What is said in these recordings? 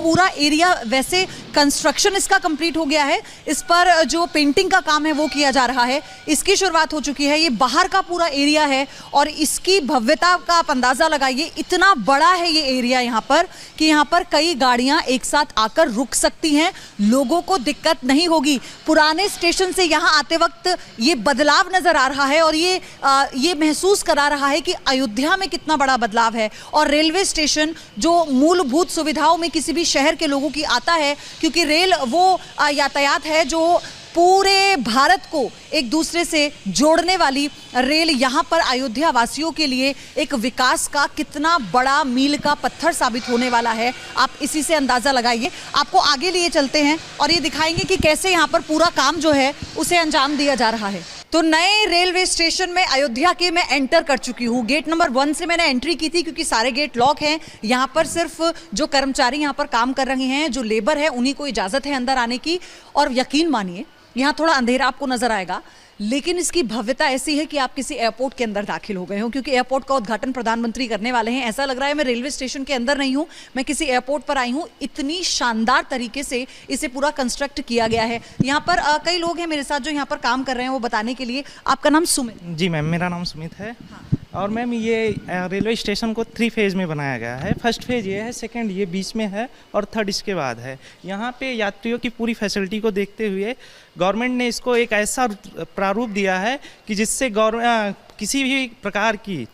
पूरा एरिया वैसे कंस्ट्रक्शन इसका कंप्लीट हो गया है, इस पर जो पेंटिंग का काम है वो किया जा रहा है, इसकी शुरुआत हो चुकी है। ये बाहर का पूरा एरिया है और इसकी भव्यता का आप अंदाजा लगाइए, इतना बड़ा है ये एरिया यहाँ पर कि यहाँ पर कई गाड़ियाँ एक साथ आकर रुक सकती हैं, लोगों को दिक्कत नहीं होगी। पुराने स्टेशन से यहाँ आते वक्त ये बदलाव नजर आ रहा है और ये महसूस करा रहा है कि अयोध्या में कितना बड़ा बदलाव है। और रेलवे स्टेशन जो मूलभूत सुविधाओं में किसी भी शहर के लोगों की आता है, क्योंकि रेल वो यातायात है जो पूरे भारत को एक दूसरे से जोड़ने वाली रेल यहाँ पर अयोध्या वासियों के लिए एक विकास का कितना बड़ा मील का पत्थर साबित होने वाला है, आप इसी से अंदाजा लगाइए। आपको आगे लिए चलते हैं और ये दिखाएंगे कि कैसे यहाँ पर पूरा काम जो है उसे अंजाम दिया जा रहा है। तो नए रेलवे स्टेशन में अयोध्या के मैं एंटर कर चुकी हूँ। गेट नंबर 1 से मैंने एंट्री की थी क्योंकि सारे गेट लॉक हैं। यहाँ पर सिर्फ जो कर्मचारी यहाँ पर काम कर रहे हैं, जो लेबर है, उन्हीं को इजाज़त है अंदर आने की। और यकीन मानिए यहाँ थोड़ा अंधेरा आपको नजर आएगा, लेकिन इसकी भव्यता ऐसी है कि आप किसी एयरपोर्ट के अंदर दाखिल हो गए हो, क्योंकि एयरपोर्ट का उद्घाटन प्रधानमंत्री करने वाले हैं। ऐसा लग रहा है मैं रेलवे स्टेशन के अंदर नहीं हूं, मैं किसी एयरपोर्ट पर आई हूं। इतनी शानदार तरीके से इसे पूरा कंस्ट्रक्ट किया गया है। यहाँ पर कई लोग हैं मेरे साथ जो यहाँ पर काम कर रहे हैं, वो बताने के लिए। आपका नाम सुमित? जी मैम, मेरा नाम सुमित है। हाँ। और मैम ये रेलवे स्टेशन को 3 फेज़ में बनाया गया है। फर्स्ट फेज़ ये है, सेकंड ये बीच में है और थर्ड इसके बाद है। यहाँ पे यात्रियों की पूरी फैसिलिटी को देखते हुए गवर्नमेंट ने इसको एक ऐसा प्रारूप दिया है कि जिससे किसी भी प्रकार की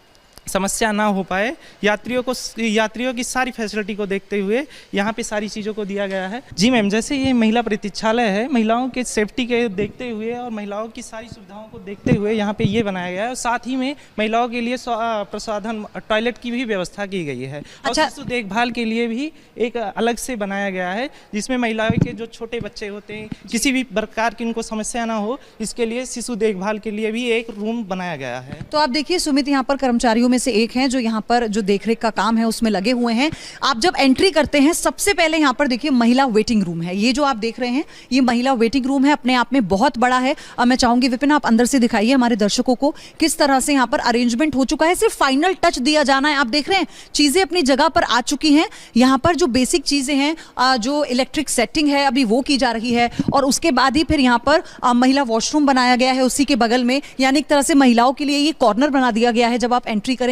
समस्या ना हो पाए। यात्रियों की सारी फैसिलिटी को देखते हुए यहाँ पे सारी चीज़ों को दिया गया है। जी मैम, जैसे ये महिला प्रतीक्षालय है, महिलाओं के सेफ्टी के देखते हुए और महिलाओं की सारी सुविधाओं को देखते हुए यहाँ पे ये बनाया गया है। और साथ ही में महिलाओं के लिए प्रसाधन टॉयलेट की भी व्यवस्था की गई है। अच्छा। और शिशु देखभाल के लिए भी एक अलग से बनाया गया है, जिसमें महिलाओं के जो छोटे बच्चे होते हैं, किसी भी प्रकार की उनको समस्या ना हो, इसके लिए शिशु देखभाल के लिए भी एक रूम बनाया गया है। तो आप देखिए सुमित यहाँ पर कर्मचारियों से एक हैं जो यहाँ पर जो देखरेख का काम है उसमें लगे हुए हैं। आप जब एंट्री करते हैं सबसे पहले यहाँ पर देखिए महिला वेटिंग रूम है। ये जो आप देख रहे हैं ये महिला वेटिंग रूम है, अपने आप में बहुत बड़ा है। अब मैं चाहूंगी विपिन आप अंदर से दिखाइए हमारे दर्शकों को किस तरह से यहाँ पर अरेंजमेंट हो चुका है। सिर्फ फाइनल टच दिया जाना है। आप देख रहे हैं चीजें अपनी जगह पर आ चुकी हैं। यहाँ पर जो बेसिक चीजें हैं, जो इलेक्ट्रिक सेटिंग है अभी वो की जा रही है और उसके बाद ही फिर यहाँ पर महिला वॉशरूम बनाया गया है उसी के बगल में। यानी एक तरह से महिलाओं के लिए ये कॉर्नर बना दिया गया है जब आप एंट्री करेंगे।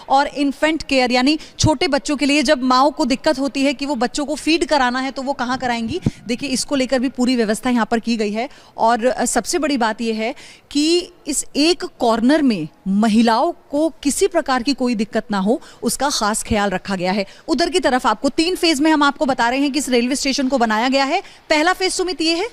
और इन्फेंट केयर यानी छोटे बच्चों के लिए जब माओ को दिक्कत होती है कि वो बच्चों को फीड कराना है तो वो कहाँ कराएंगी, देखिए इसको लेकर भी पूरी व्यवस्था यहाँ पर की गई है। और सबसे बड़ी बात यह है कि इस एक कॉर्नर में महिलाओं को किसी प्रकार की कोई दिक्कत ना हो उसका खास ख्याल रखा गया है। उधर की तरफ आपको 3 फेज में हम आपको बता रहे हैं कि इस रेलवे स्टेशन को बनाया गया है। पहला फेज सुमित ये है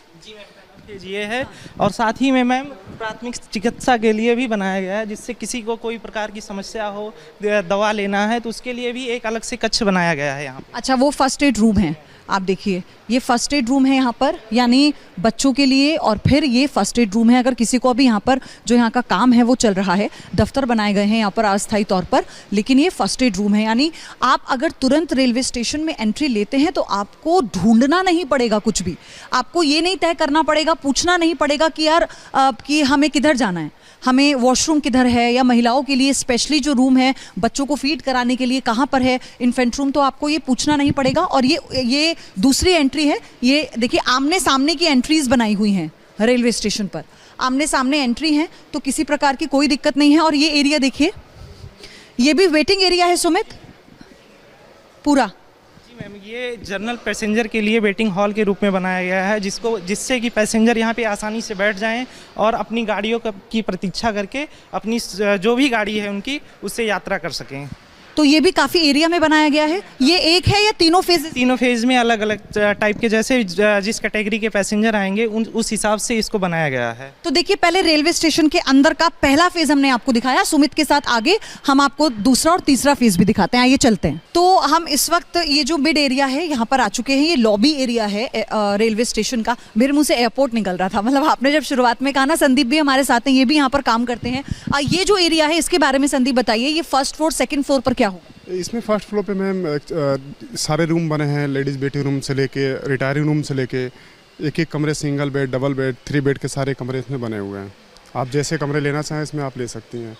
ये है और साथ ही में मैम प्राथमिक चिकित्सा के लिए भी बनाया गया है, जिससे किसी को कोई प्रकार की समस्या हो, दवा लेना है तो उसके लिए भी एक अलग से कक्ष बनाया गया है यहाँ। अच्छा, वो फर्स्ट एड रूम है। आप देखिए ये फर्स्ट एड रूम है यहाँ पर, यानी बच्चों के लिए। और फिर ये फर्स्ट एड रूम है अगर किसी को अभी यहाँ पर जो यहाँ का काम है वो चल रहा है, दफ्तर बनाए गए हैं यहाँ पर अस्थायी तौर पर, लेकिन ये फर्स्ट एड रूम है। यानी आप अगर तुरंत रेलवे स्टेशन में एंट्री लेते हैं तो आपको ढूंढना नहीं पड़ेगा कुछ भी। आपको ये नहीं तय करना पड़ेगा, पूछना नहीं पड़ेगा कि यार कि हमें किधर जाना है, हमें वॉशरूम किधर है, या महिलाओं के लिए स्पेशली जो रूम है बच्चों को फीड कराने के लिए कहाँ पर है, इन्फेंट रूम, तो आपको ये पूछना नहीं पड़ेगा। और ये दूसरी एंट्री है। ये देखिए आमने सामने की एंट्रीज बनाई हुई हैं रेलवे स्टेशन पर, आमने सामने एंट्री है तो किसी प्रकार की कोई दिक्कत नहीं है। और ये एरिया देखिए, ये भी वेटिंग एरिया है सुमित पूरा। मैम ये जनरल पैसेंजर के लिए वेटिंग हॉल के रूप में बनाया गया है, जिससे कि पैसेंजर यहाँ पे आसानी से बैठ जाएं और अपनी गाड़ियों की प्रतीक्षा करके अपनी जो भी गाड़ी है उनकी उससे यात्रा कर सकें। तो ये भी काफी एरिया में बनाया गया है। ये एक है या तीनों फेज? तीनों फेज में अलग अलग टाइप के, जैसे जिस कैटेगरी के पैसेंजर आएंगे उस हिसाब से इसको बनाया गया है। तो देखिए पहले रेलवे स्टेशन के अंदर का पहला फेज हमने आपको दिखाया। सुमित के साथ आगे हम आपको दूसरा और तीसरा फेज भी दिखाते हैं। आइए चलते हैं। तो हम इस वक्त ये जो मिड एरिया है यहाँ पर आ चुके हैं। ये लॉबी एरिया है रेलवे स्टेशन का। मेरे मुंह से एयरपोर्ट निकल रहा था, मतलब आपने जब शुरुआत में कहा ना, संदीप भी हमारे साथ हैं, ये भी यहाँ पर काम करते हैं। ये जो एरिया है इसके बारे में संदीप बताइए, ये फर्स्ट फ्लोर सेकंड फ्लोर पर क्या होगा? इसमें फर्स्ट फ्लोर पे मैम सारे रूम बने हैं, लेडीज़ वेटिंग रूम से लेके रिटायरिंग रूम से लेके एक कमरे, single bed, double bed, 3 bed के सारे कमरे इसमें बने हुए हैं। आप जैसे कमरे लेना चाहें इसमें आप ले सकती हैं।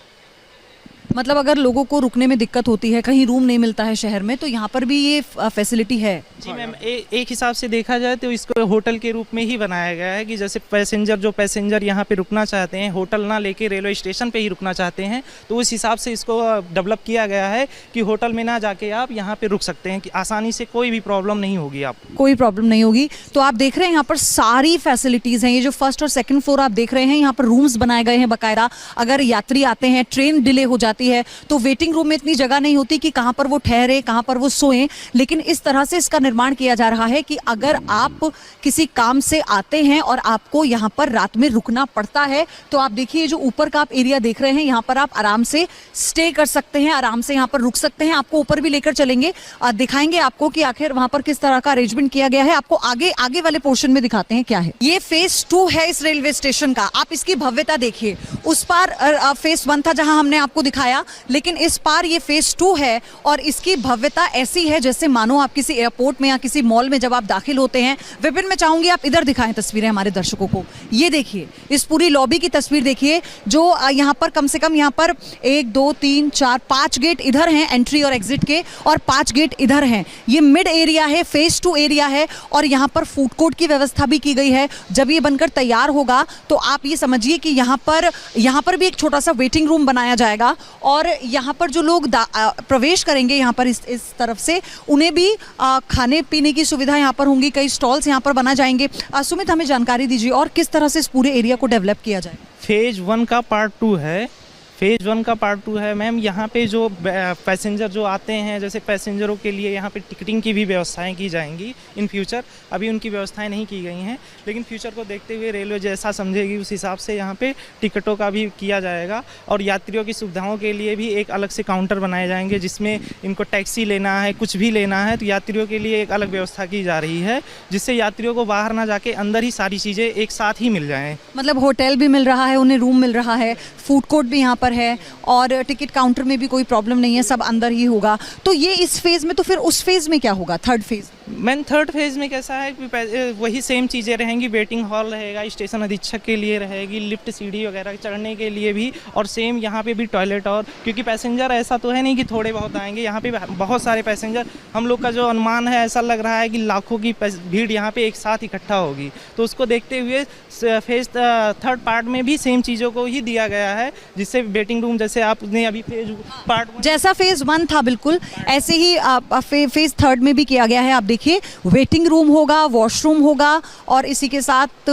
मतलब अगर लोगों को रुकने में दिक्कत होती है, कहीं रूम नहीं मिलता है शहर में, तो यहाँ पर भी ये फैसिलिटी है। जी मैम, एक हिसाब से देखा जाए तो इसको होटल के रूप में ही बनाया गया है कि जैसे पैसेंजर यहाँ पे रुकना चाहते हैं, होटल ना लेके रेलवे स्टेशन पे ही रुकना चाहते हैं, तो उस हिसाब से इसको डेवलप किया गया है कि होटल में ना जाके आप यहाँ पे रुक सकते हैं, कि आसानी से कोई भी प्रॉब्लम नहीं होगी आपको। कोई प्रॉब्लम नहीं होगी। तो आप देख रहे हैं यहाँ पर सारी फैसिलिटीज़ हैं। ये जो फर्स्ट और सेकंड फ्लोर आप देख रहे हैं, यहाँ पर रूम्स बनाए गए हैं बाकायदा। अगर यात्री आते हैं, ट्रेन डिले हो जाती है, तो वेटिंग रूम में इतनी जगह नहीं होती कि कहाँ पर वो ठहरे, कहाँ पर वो सोएं, लेकिन इस तरह से इसका निर्माण किया जा रहा है कि अगर आप किसी काम से आते हैं और आपको यहाँ पर रात में रुकना पड़ता है, तो आप देखिए जो ऊपर का आप एरिया देख रहे हैं, यहाँ पर आप आराम से स्टे कर सकते हैं, आराम से यहाँ पर रुक सकते हैं। आपको ऊपर भी लेकर चलेंगे, दिखाएंगे आपको कि आखिर वहाँ पर किस तरह का अरेंजमेंट किया गया है। आपको आगे वाले पोर्शन में दिखाते हैं क्या है। ये फेज 2 है इस रेलवे स्टेशन का। आप इसकी भव्यता देखिए। उस पार फेज 1 था जहां हमने आपको दिखाया, लेकिन इस पार ये फेज 2 है और इसकी भव्यता ऐसी है जैसे मानो आप किसी एयरपोर्ट में या किसी मॉल में जब आप दाखिल होते हैं। विपिन, मैं चाहूंगी आप इधर दिखाएं तस्वीरें हमारे दर्शकों को। ये देखिए, इस पूरी लॉबी की तस्वीर देखिए, जो यहाँ पर कम से कम यहाँ पर 1 2 3 4 5 गेट इधर हैं एंट्री और एग्जिट के, और 5 गेट इधर हैं। ये मिड एरिया है, फेज 2 एरिया है, और यहाँ पर फूड कोर्ट की व्यवस्था भी की गई है। जब ये बनकर तैयार होगा तो आप ये समझिए कि यहाँ पर भी एक छोटा सा वेटिंग रूम बनाया जाएगा, और यहाँ पर जो लोग प्रवेश करेंगे यहाँ पर इस तरफ से, उन्हें भी खाने पीने की सुविधा यहाँ पर होंगी। कई स्टॉल्स यहाँ पर बना जाएंगे। सुमित, हमें जानकारी दीजिए और किस तरह से इस पूरे एरिया को डेवलप किया जाए। फेज 1 का पार्ट 2 है। फेज 1 का पार्ट 2 है मैम। यहाँ पे जो पैसेंजर जो आते हैं, जैसे पैसेंजरों के लिए यहाँ पे टिकटिंग की भी व्यवस्थाएं की जाएंगी इन फ्यूचर। अभी उनकी व्यवस्थाएं नहीं की गई हैं, लेकिन फ्यूचर को देखते हुए रेलवे जैसा समझेगी उस हिसाब से यहाँ पे टिकटों का भी किया जाएगा। और यात्रियों की सुविधाओं के लिए भी एक अलग से काउंटर बनाए जाएंगे, जिसमें इनको टैक्सी लेना है, कुछ भी लेना है, तो यात्रियों के लिए एक अलग व्यवस्था की जा रही है, जिससे यात्रियों को बाहर ना जाके अंदर ही सारी चीज़ें एक साथ ही मिल जाएँ। मतलब होटल भी मिल रहा है, उन्हें रूम मिल रहा है, फूड कोर्ट भी यहाँ पर है, और टिकट काउंटर में भी कोई प्रॉब्लम नहीं है, सब अंदर ही होगा। तो ये इस फेज में, तो फिर उस फेज में क्या होगा, third phase? Ma'am, third phase में कैसा है कि वही सेम चीज़ें रहेंगी। वेटिंग हॉल रहेगा, स्टेशन अधीक्षक के लिए रहेगी, लिफ्ट सीढ़ी वगैरह चढ़ने के लिए भी, और सेम यहाँ पे भी टॉयलेट। और क्योंकि पैसेंजर ऐसा तो है नहीं कि थोड़े बहुत आएंगे, यहाँ पे बहुत सारे पैसेंजर, हम लोग का जो अनुमान है ऐसा लग रहा है कि लाखों की भीड़ यहाँ पे एक साथ इकट्ठा होगी। तो उसको देखते हुए फेज थर्ड पार्ट में भी सेम चीज़ों को ही दिया गया है, जिससे वेटिंग रूम जैसे आपने अभी फेज पार्ट जैसा फेज 1 था बिल्कुल ऐसे ही फेज 3 में भी किया गया है। आप देखिए, वेटिंग रूम होगा, वॉशरूम होगा, और इसी के साथ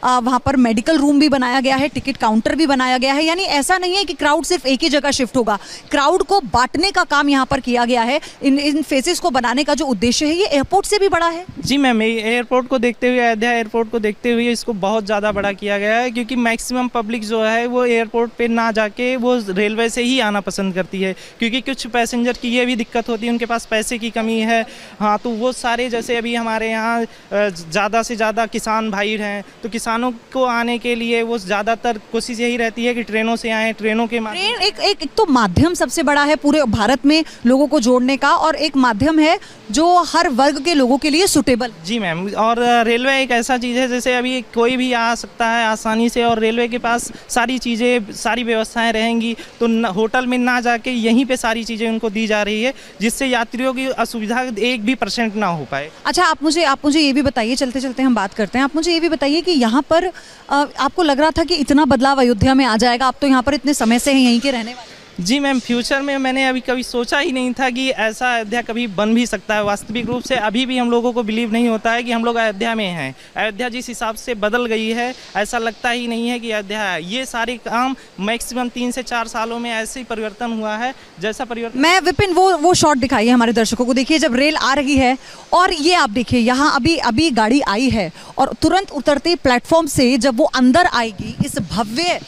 वहाँ पर मेडिकल रूम भी बनाया गया है, टिकट काउंटर भी बनाया गया है। यानी ऐसा नहीं है कि क्राउड सिर्फ एक ही जगह शिफ्ट होगा, क्राउड को बांटने का काम यहाँ पर किया गया है। इन फेजेस को बनाने का जो उद्देश्य है, ये एयरपोर्ट से भी बड़ा है। जी मैम, एयरपोर्ट को देखते हुए, अयोध्या एयरपोर्ट को देखते हुए इसको बहुत ज़्यादा बड़ा किया गया है, क्योंकि मैक्सिमम पब्लिक जो है वो एयरपोर्ट पे ना जाके वो रेलवे से ही आना पसंद करती है, क्योंकि कुछ पैसेंजर की ये भी दिक्कत होती है, उनके पास पैसे की कमी है। हाँ, तो वो सारे, जैसे अभी हमारे यहाँ ज़्यादा से ज़्यादा किसान भाई हैं, तो किसानों को आने के लिए वो ज़्यादातर कोशिश यही रहती है कि ट्रेनों से आएँ। ट्रेनों के ट्रेन एक तो माध्यम सबसे बड़ा है पूरे भारत में लोगों को जोड़ने का, और एक माध्यम है जो हर वर्ग के लोगों के लिए सुटेबल। जी मैम, और रेलवे एक ऐसा चीज़ है जैसे अभी कोई भी आ सकता है आसानी से, और रेलवे के पास सारी चीज़ें, सारी व्यवस्थाएं रहेंगी, तो होटल में ना जाके यहीं पे सारी चीज़ें उनको दी जा रही है, जिससे यात्रियों की असुविधा 1% ना हो पाए। अच्छा, आप मुझे ये भी बताइए, चलते चलते हम बात करते हैं, आप मुझे ये भी बताइए कि यहाँ पर आपको लग रहा था कि इतना बदलाव अयोध्या में आ जाएगा, आप तो यहाँ पर इतने समय से हैं, यहीं के रहने वाले। जी मैम, फ्यूचर में मैंने अभी कभी सोचा ही नहीं था कि ऐसा अयोध्या कभी बन भी सकता है। वास्तविक रूप से अभी भी हम लोगों को बिलीव नहीं होता है कि हम लोग अयोध्या में हैं। अयोध्या जिस हिसाब से बदल गई है, ऐसा लगता ही नहीं है कि अयोध्या है। ये सारे काम मैक्सिमम 3 से 4 सालों में ऐसे ही परिवर्तन हुआ है, जैसा परिवर्तन। मैं विपिन, वो शॉट दिखाइए हमारे दर्शकों को। देखिए, जब रेल आ रही है, और ये आप देखिए, यहाँ अभी गाड़ी आई है, और तुरंत उतरते प्लेटफॉर्म से जब वो अंदर आएगी इस भव्य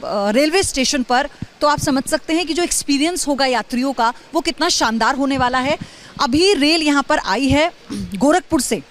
रेलवे स्टेशन पर, तो आप समझ सकते हैं कि जो एक्सपीरियंस होगा यात्रियों का वो कितना शानदार होने वाला है। अभी रेल यहाँ पर आई है गोरखपुर से,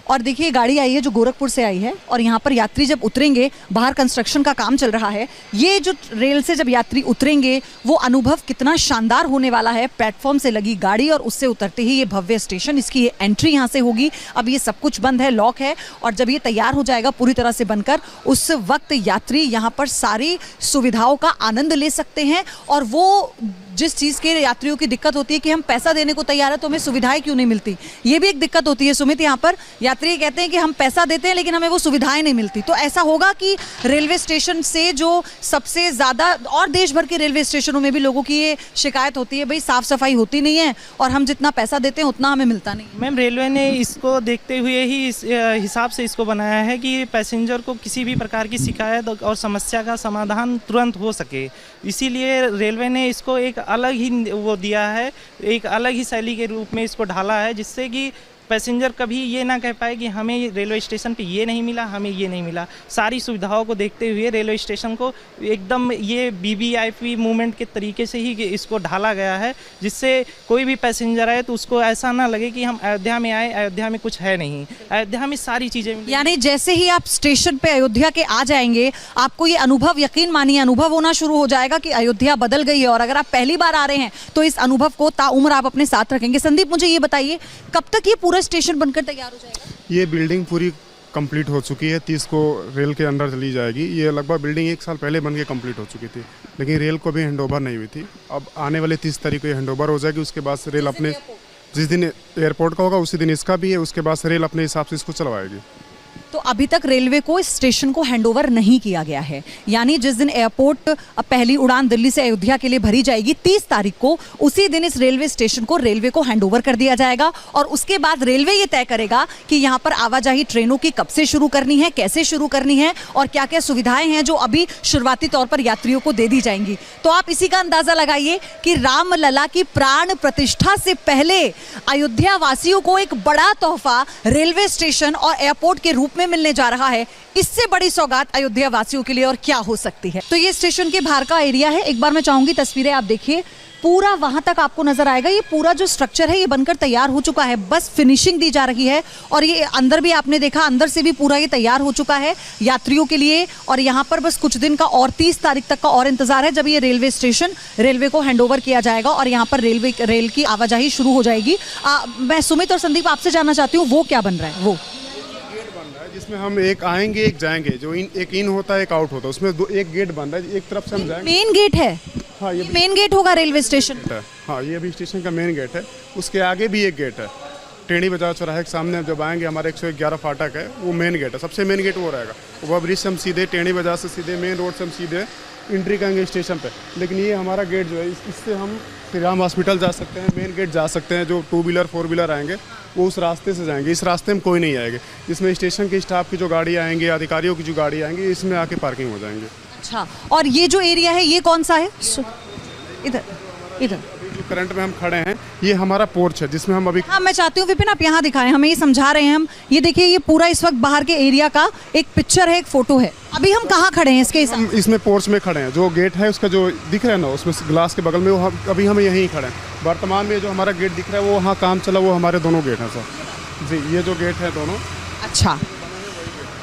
और देखिए गाड़ी आई है जो गोरखपुर से आई है और यहाँ पर यात्री जब उतरेंगे, बाहर कंस्ट्रक्शन का काम चल रहा है, ये जो रेल से जब यात्री उतरेंगे वो अनुभव कितना शानदार होने वाला है। प्लेटफॉर्म से लगी गाड़ी और उससे उतरते ही ये भव्य स्टेशन, इसकी ये एंट्री यहाँ से होगी। अब ये सब कुछ बंद है, लॉक है, और जब ये तैयार हो जाएगा पूरी तरह से बनकर, उस वक्त यात्री यहाँ पर सारी सुविधाओं का आनंद ले सकते हैं। और वो जिस चीज़ के यात्रियों की दिक्कत होती है कि हम पैसा देने को तैयार है तो हमें सुविधाएं क्यों नहीं मिलती, ये भी एक दिक्कत होती है सुमित। यहाँ पर यात्री कहते हैं कि हम पैसा देते हैं लेकिन हमें वो सुविधाएं नहीं मिलती। तो ऐसा होगा कि रेलवे स्टेशन से जो सबसे ज़्यादा, और देश भर के रेलवे स्टेशनों में भी लोगों की ये शिकायत होती है, भाई साफ़ सफाई होती नहीं है और हम जितना पैसा देते हैं उतना हमें मिलता नहीं। मैम रेलवे ने इसको देखते हुए ही इस हिसाब से इसको बनाया है कि पैसेंजर को किसी भी प्रकार की शिकायत और समस्या का समाधान तुरंत हो सके। इसीलिए रेलवे ने इसको एक अलग ही वो दिया है, एक अलग ही शैली के रूप में इसको ढाला है, जिससे कि पैसेंजर कभी ये ना कह पाए कि हमें रेलवे स्टेशन पे ये नहीं मिला, हमें ये नहीं मिला। सारी सुविधाओं को देखते हुए रेलवे स्टेशन को एकदम ये वीवीआईपी मूवमेंट के तरीके से ही इसको ढाला गया है, जिससे कोई भी पैसेंजर आए तो उसको ऐसा ना लगे कि हम अयोध्या में आए, अयोध्या में कुछ है नहीं, अयोध्या में सारी चीज़ें। यानी जैसे ही आप स्टेशन पे अयोध्या के आ जाएंगे, आपको ये अनुभव, यकीन मानिए अनुभव होना शुरू हो जाएगा कि अयोध्या बदल गई है। और अगर आप पहली बार आ रहे हैं तो इस अनुभव को ताउम्र आप अपने साथ रखेंगे। संदीप, मुझे ये बताइए कब तक ये पूरा स्टेशन बनकर तैयार हो जाएगा? ये बिल्डिंग पूरी कंप्लीट हो चुकी है, 30 को रेल के अंदर चली जाएगी। ये लगभग बिल्डिंग 1 साल पहले बन के कंप्लीट हो चुकी थी, लेकिन रेल को भी हैंडओवर नहीं हुई थी। अब आने वाले 30 तारीख को ये हैंडओवर हो जाएगी। उसके बाद रेल अपने, जिस दिन एयरपोर्ट का होगा उसी दिन इसका भी है, उसके बाद रेल अपने हिसाब से इसको चलवाएगी। तो अभी तक रेलवे को इस स्टेशन को हैंडओवर नहीं किया गया है, यानी जिस दिन एयरपोर्ट पहली उड़ान दिल्ली से अयोध्या के लिए भरी जाएगी 30 तारीख को, उसी दिन इस रेलवे स्टेशन को रेलवे को हैंडओवर कर दिया जाएगा। और उसके बाद रेलवे ये तय करेगा कि यहाँ पर आवाजाही ट्रेनों की कब से शुरू करनी है, कैसे शुरू करनी है और क्या क्या सुविधाएं हैं जो अभी शुरुआती तौर पर यात्रियों को दे दी जाएंगी। तो आप इसी का अंदाजा लगाइए कि रामलला की प्राण प्रतिष्ठा से पहले अयोध्या वासियों को एक बड़ा तोहफा रेलवे स्टेशन और एयरपोर्ट के रूप में मिलने जा रहा है। इससे बड़ी सौगात अयोध्या वासियों के लिए और क्या हो सकती है। तो ये स्टेशन के बाहर का एरिया है। एक बार मैं चाहूंगी तस्वीरें आप देखिए, पूरा वहां तक आपको नजर आएगा। ये पूरा जो स्ट्रक्चर है ये बनकर तैयार हो चुका है, बस फिनिशिंग दी जा रही है। और ये अंदर भी आपने देखा, अंदर से भी पूरा ये तैयार हो चुका है यात्रियों के लिए। और यहाँ पर बस कुछ दिन का और 30 तारीख तक का और इंतजार है, जब ये रेलवे स्टेशन रेलवे को हैंडओवर किया जाएगा और यहाँ पर रेल की आवाजाही शुरू हो जाएगी। मैं सुमित और संदीप आपसे जानना चाहती हूँ, वो क्या बन रहा है? वो जिसमें हम एक आएंगे एक जाएंगे, जो एक इन होता है एक आउट होता है, उसमें एक गेट बन रहा है, एक तरफ से हम जाएंगे। मेन गेट है? हाँ, ये मेन गेट होगा रेलवे स्टेशन। हाँ, ये भी स्टेशन का मेन गेट है। उसके आगे भी एक गेट है, टेढ़ी बाजार चौराहे के सामने जब आएंगे हमारे 111 फाटक है, वो मेन गेट है, सबसे मेन गेट वो रहेगा। वो ब्रिज से हम सीधे टेढ़ी बाजार से सीधे मेन रोड से हम सीधे एंट्री करेंगे स्टेशन पे। लेकिन ये हमारा गेट जो है, इससे हम श्री राम हॉस्पिटल जा सकते हैं, मेन गेट जा सकते हैं। जो 2 व्हीलर 4 व्हीलर आएंगे वो उस रास्ते से जाएंगे, इस रास्ते में कोई नहीं आएंगे। इसमें स्टेशन के स्टाफ की जो गाड़ी आएंगी, अधिकारियों की जो गाड़ी आएंगी, इसमें आके पार्किंग हो जाएंगे। अच्छा, और ये जो एरिया है ये कौन सा है? इधर इधर जो करंट में हम खड़े हैं ये हमारा पोर्च है, जिसमें हम अभी। हाँ, मैं चाहती हूँ विपिन आप यहाँ दिखाएं, हमें ये समझा रहे हैं हम। ये देखिए, ये पूरा इस वक्त बाहर के एरिया का एक पिक्चर है, एक फोटो है। अभी हम कहाँ खड़े हैं इसके हिसाब? हम इसमें पोर्च में खड़े हैं। जो गेट है उसका जो दिख रहा है ना, उसमें ग्लास के बगल में, वो अभी हम यहीं खड़े हैं। वर्तमान में जो हमारा गेट दिख रहा है वो वहाँ काम चला, वो हमारे दोनों गेट हैं सर जी, ये जो गेट है दोनों। अच्छा,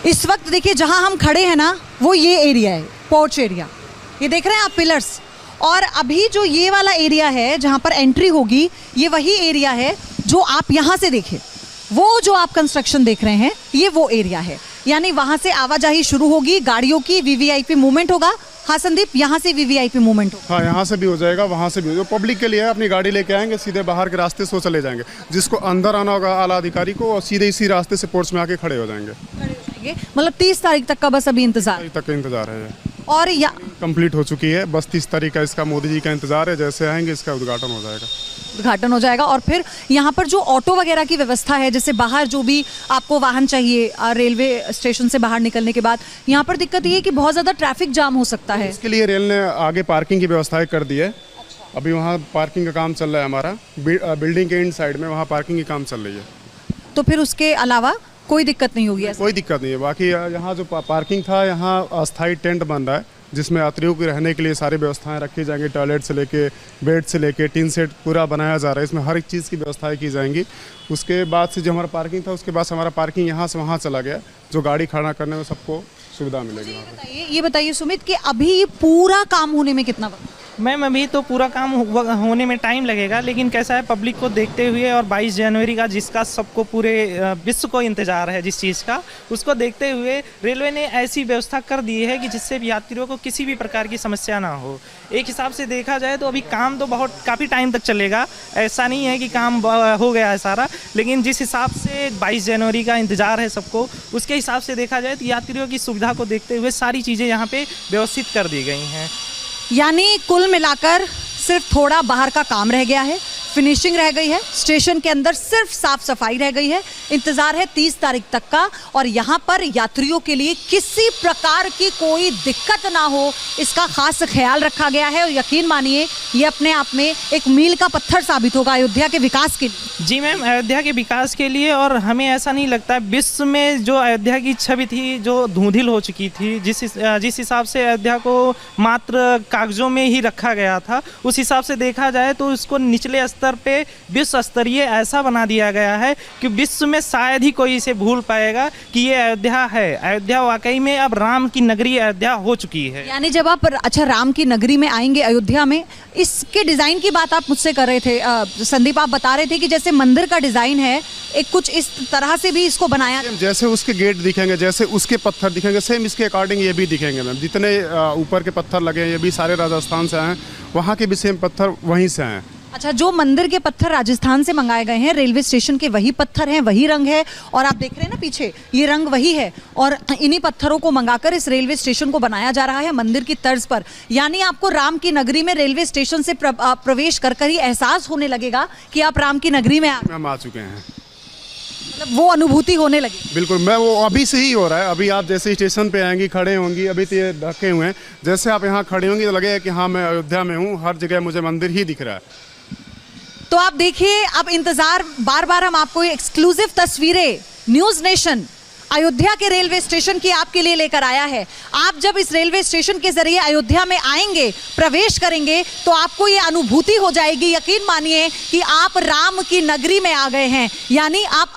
इस वक्त देखिए जहाँ हम खड़े हैं ना, वो ये एरिया है, पोर्च एरिया। ये देख रहे हैं आप पिलर्स, और अभी जो ये वाला एरिया है जहाँ पर एंट्री होगी, ये वही एरिया है जो आप यहाँ से देखें, वो जो आप कंस्ट्रक्शन देख रहे हैं ये वो एरिया है। यानी वहाँ से आवाजाही शुरू होगी, गाड़ियों की वीवीआईपी मूवमेंट होगा। हाँ संदीप, यहाँ से वीवीआईपी मूवमेंट होगा? हाँ, यहाँ से भी हो जाएगा, वहाँ से भी। जो पब्लिक के लिए है, अपनी गाड़ी लेके आएंगे, सीधे बाहर के रास्ते से वो चले जाएंगे। जिसको अंदर आना होगा आला अधिकारी को, और सीधे इसी रास्ते से पोर्च में आके खड़े हो जाएंगे। मतलब 30 तारीख तक का बस अभी इंतजार? तक का इंतजार है और या कंप्लीट हो चुकी है, बस 30 तारीख का इसका मोदी जी का इंतजार है। जैसे आएंगे इसका उद्घाटन हो जाएगा। उद्घाटन हो जाएगा। और फिर यहाँ पर जो ऑटो वगैरह की व्यवस्था है, जैसे बाहर जो भी आपको वाहन चाहिए रेलवे स्टेशन से बाहर निकलने के बाद, यहाँ पर दिक्कत ये है कि बहुत ज़्यादा ट्रैफिक जाम हो सकता है। इसके लिए रेल ने आगे पार्किंग की व्यवस्था कर दी है। अभी वहाँ पार्किंग का काम चल रहा है हमारा, बिल्डिंग के इन साइड में वहाँ पार्किंग की काम चल रही है। तो फिर उसके अलावा कोई दिक्कत नहीं होगी? कोई दिक्कत नहीं है। बाकी यहाँ जो पार्किंग था, यहाँ अस्थायी टेंट बन रहा है, जिसमें यात्रियों के रहने के लिए सारी व्यवस्थाएं रखी जाएंगी, टॉयलेट से लेके बेड से लेके टीन सेट पूरा बनाया जा रहा है, इसमें हर एक चीज़ की व्यवस्थाएं की जाएंगी। उसके बाद से जो हमारा पार्किंग था, उसके बाद से हमारा पार्किंग यहाँ से वहाँ चला गया, जो गाड़ी खड़ा करने में सबको सुविधा मिलेगी वहाँ पे। ये बताइए सुमित कि अभी ये पूरा काम होने में कितना वक्त? मैम अभी तो पूरा काम होने में टाइम लगेगा, लेकिन कैसा है पब्लिक को देखते हुए और 22 जनवरी का जिसका सबको पूरे विश्व को इंतज़ार है जिस चीज़ का, उसको देखते हुए रेलवे ने ऐसी व्यवस्था कर दी है कि जिससे भी यात्रियों को किसी भी प्रकार की समस्या ना हो। एक हिसाब से देखा जाए तो अभी काम तो काफ़ी टाइम तक चलेगा, ऐसा नहीं है कि काम हो गया है सारा, लेकिन जिस हिसाब से 22 जनवरी का इंतज़ार है सबको, उसके हिसाब से देखा जाए तो यात्रियों की सुविधा को देखते हुए सारी चीज़ें यहाँ पे व्यवस्थित कर दी गई हैं। यानी कुल मिलाकर सिर्फ थोड़ा बाहर का काम रह गया है, फिनिशिंग रह गई है, स्टेशन के अंदर सिर्फ साफ सफाई रह गई है। इंतजार है 30 तारीख तक का, और यहाँ पर यात्रियों के लिए किसी प्रकार की कोई दिक्कत ना हो इसका खास ख्याल रखा गया है। और यकीन मानिए ये अपने आप में एक मील का पत्थर साबित होगा अयोध्या के विकास के लिए। जी मैम, अयोध्या के विकास के लिए, और हमें ऐसा नहीं लगता विश्व में जो अयोध्या की छवि थी जो धूंधिल हो चुकी थी, जिस हिसाब से अयोध्या को मात्र कागजों में ही रखा गया था, उस हिसाब से देखा जाए तो उसको निचले स्तर पे विश्व स्तरीय ऐसा बना दिया गया है कि विश्व में शायद ही कोई इसे भूल पाएगा कि ये अयोध्या है। अयोध्या वाकई में अब राम की नगरी अयोध्या हो चुकी है। यानी जब आप राम की नगरी में आएंगे अयोध्या में, इसके डिज़ाइन की बात आप मुझसे कर रहे थे संदीप, आप बता रहे थे कि जैसे मंदिर का डिज़ाइन है एक कुछ इस तरह से भी इसको बनाया, जैसे उसके गेट दिखेंगे, जैसे उसके पत्थर दिखेंगे, सेम इसके अकॉर्डिंग ये भी दिखेंगे मैम। जितने ऊपर के पत्थर लगे हैं ये भी सारे राजस्थान से आए हैं, वहाँ के भी सेम पत्थर वहीं से आए हैं। अच्छा, जो मंदिर के पत्थर राजस्थान से मंगाए गए हैं, रेलवे स्टेशन के वही पत्थर हैं, वही रंग है, और आप देख रहे हैं ना पीछे ये रंग वही है, और इन्हीं पत्थरों को मंगाकर इस रेलवे स्टेशन को बनाया जा रहा है मंदिर की तर्ज पर। यानी आपको राम की नगरी में रेलवे स्टेशन से प्रवेश कर ही एहसास होने लगेगा कि आप राम की नगरी में आ चुके हैं, मतलब वो अनुभूति होने लगी। बिल्कुल, मैं वो अभी से ही हो रहा है। अभी आप जैसे स्टेशन पे आएंगी, खड़े होंगी, अभी तो ये ढके हुए हैं, जैसे आप यहाँ खड़े होंगी तो लगेगा कि हाँ मैं अयोध्या में हूँ, हर जगह मुझे मंदिर ही दिख रहा है। तो आप देखिए, अब इंतजार, बार बार हम आपको एक्सक्लूसिव तस्वीरें न्यूज़ नेशन अयोध्या के रेलवे स्टेशन की आपके लिए लेकर आया है। आप जब इस रेलवे स्टेशन के जरिए अयोध्या में आएंगे, प्रवेश करेंगे, तो आपको ये अनुभूति हो जाएगी, यकीन मानिए कि आप राम की नगरी में आ गए हैं। यानी आप